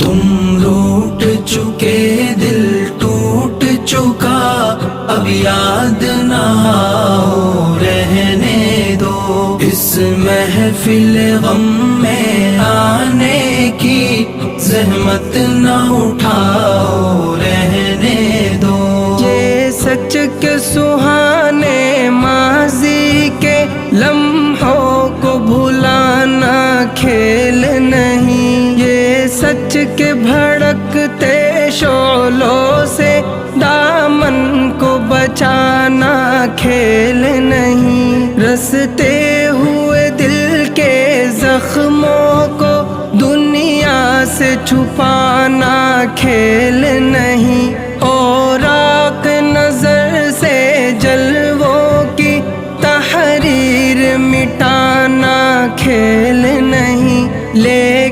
तुम रूठ चुके, दिल टूट चुका, अब याद ना आओ रहने दो। इस महफिल गम में आने की ज़हमत न उठाओ रहने दो। ये सच के सुहाने माजी के लम्हों को भुलाना खेल नहीं। ये सच के भड़कते शोलों से दामन को बचाना खेल नहीं। रसते हुए दिल के जख्मों को दुनिया से छुपाना खेल नहीं। और आँख नजर से जलवों की तहरीर मिटाना खेल नहीं। ले